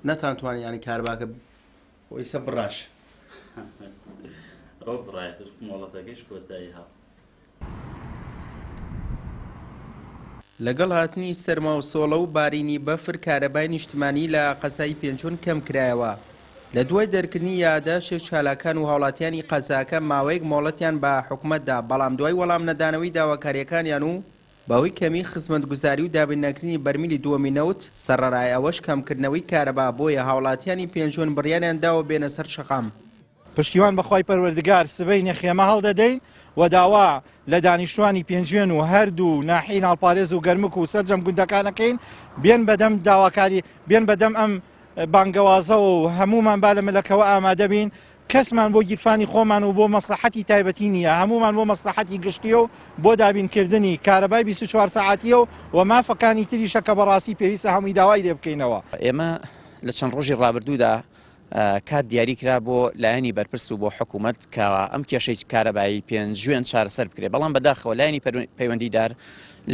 نەتانتوانانی ینی کارباکە بۆ ئیسە بڕاش ئەو بڕایەتر مۆڵەتەکەیش کۆتایی هاو لەگەڵ هاتنی سەرما و سۆڵە و بارینی بەفر کارەبای نیشتمانی لە قەزای پێنجۆن کەم کرایەوە. لە دوای دەرکردنی یاداشت چالاکان و هاوڵاتیانی قەزاکە ماوەیەک مۆڵەتیان بە حکوومەتدا، بەڵام دوای وەڵام نەدانەوەی داواکاریەکانیان و بەوەی کەمی خزمەتگوزاری و دابینەکردنی بەرمیلی دووەمی نەوت سەرەڕای ئەوەش کەمکردنەوەی کارەبا بۆیە هاوڵاتیانی پێنجۆن بڕیاریان داوە بێنە سەر شەقام. پشتیوان بەخوای پەروەردگار سبەی نەخێمە هەڵدەدەین و داوا لە دانیشتوانی پێنجوێن و هەردوو ناحی ناڵپارێز و گەرمک و سەرجەم گوندەکانەکەین بێن بەدەم داواکاری بێن بەدەم ئەم بانگەوازە و هەمومان با لە ملەکەوە ئامادە بین. کەسمان بۆ گیرفانی خۆمان و بۆ مەسلحەتی تایبەتی نییە، هەمومان بۆ مەسلحەتی گشتیە و بۆ دابینکردنی کارەبای 24 ساعتیە و مافەکانی تریشە کە بەڕاستی پێویستە هەمووی داوای لێ بکەینەوە. ئێمە لە چەند ڕۆژی ڕابردوودا کات دیاری کرا بۆ لایەنی بەرپرس و بۆ حکوومەت کە ئەم کێشەی کارەبایی پێنجوێن چارەسەر بکرێت، بەڵام بەداخەوە لایەنی پەیوەندیدار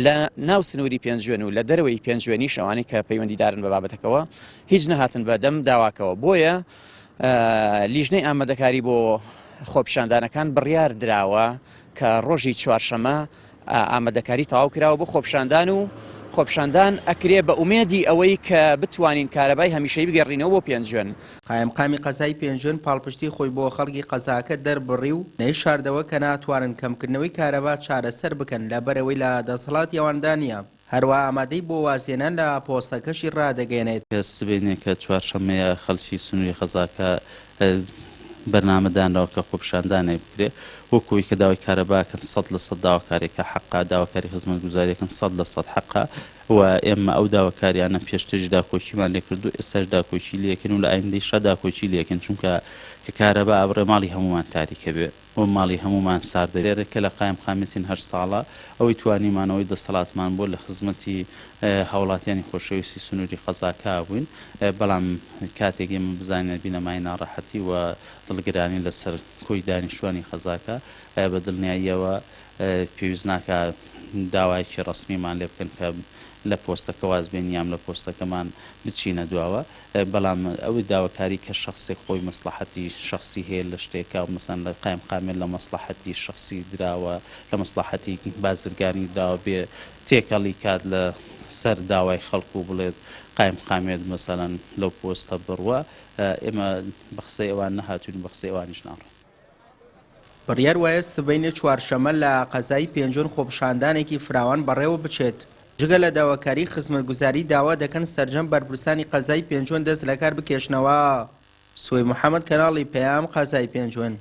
لە ناو سنووری پێنجوێن و لە دەرەوەی پێنجوێنی شەوانی کە پەیوەندیدارن بە بابەتەکەەوە هیچ نەهاتن بەدەم داواکەوە. بۆیە لیژنەی ئامادەکاری بۆ خۆپیشاندانەکان بڕیار دراوە کە ڕۆژی چوارشەمە ئامادەکاری تەواو کراوە بۆ خۆپیشاندان و خۆپیشاندان ئەکرێ بە ئومێدی ئەوەی کە بتوانین کارەبای هەمیشەی بگەڕینەوە بۆ پێنجوێن. قایمقامی قەزای پێنجوێن پاڵپشتی خۆی بۆ خەڵکی قەزاکە دەربڕی و نەی شاردەوە کە ناتوانن کەمکردنەوەی کارەبا چارەسەر بکەن لەبەرەوەی لە دەسەڵات ئەوەندانە. هەروە ئامادەی بۆ وازێنان لە پۆستەکەشی ڕدەگەێنێت. سبێنێ کە چوارشەمەیە خەڵکی سنووری قەزاکە بەرنامەدانەوە کە خۆپیشاندانێ بکرێت وەکوی کە داوای کارەباکەن 100% داواکاریەکە حەقا، داواکاری خزمەتگوزاریەکەن 100% حەقا و ئێمە ئەو داواکاریانە پێشترش داکۆچیمان لێ کردو، ئێستاش داکۆچی لێکن و لە ئایندەیشا داکۆچی لێکن، چونکە کە کارەبا ئەبڕێ ماڵی هەمومان تاریکە بێ و ماڵی هەمومان ساردەبێت کە لە قایمقامەتین هەر ساڵە ئەوەی توانیمانەوەی دەسەڵاتمان بۆ لە خزمەتی هاوڵاتیانی خۆشەویستی سنووری قەزاکە بووین، بەڵام کاتێک ئێمە بزانین بینەمای ناڕەحەتی و دڵگرانی لەسەر کۆی دانیشتوانی قەزاکە بە دڵنیاییەوە پێویست ناکە داوایکی ڕسمیمان لێ بکەن کە لە پۆستەکە وازبێن یام لە پۆستەکەمان بچینە دواوە، بەڵام ئەوەی داواکاری کە شخصێک خۆی مەسلحەتی شخصی هەیە لە شتێکە و مەسەن لە قایمقامێت لە مەسلحەتی شخصی دراوە لە مەسلحەتی بازرگانی داوە بێ تێکەڵی کات لە سەر داوای خەڵکو و بڵێت قایمقامێت مەسەلەن لەو پۆستە بڕوە، ئێمە بە قسەی ئەوان نەهاتوین، بە قسەی ئەوانیش ناڕۆین. بڕیار وایە سبەینە چوارشەمە لە قەزای پێنجۆن خۆپیشاندانێکی فراوان بەڕێوە بچێت. جگە لە داواکاری خزمەتگوزاری داوا دەکەن سەرجەم بەرپرسانی قەزای پێنجۆن دەست لەکار بکێشنەوە. سوێ محەممەد کەناڵی پەیام قەزای پێنجۆن.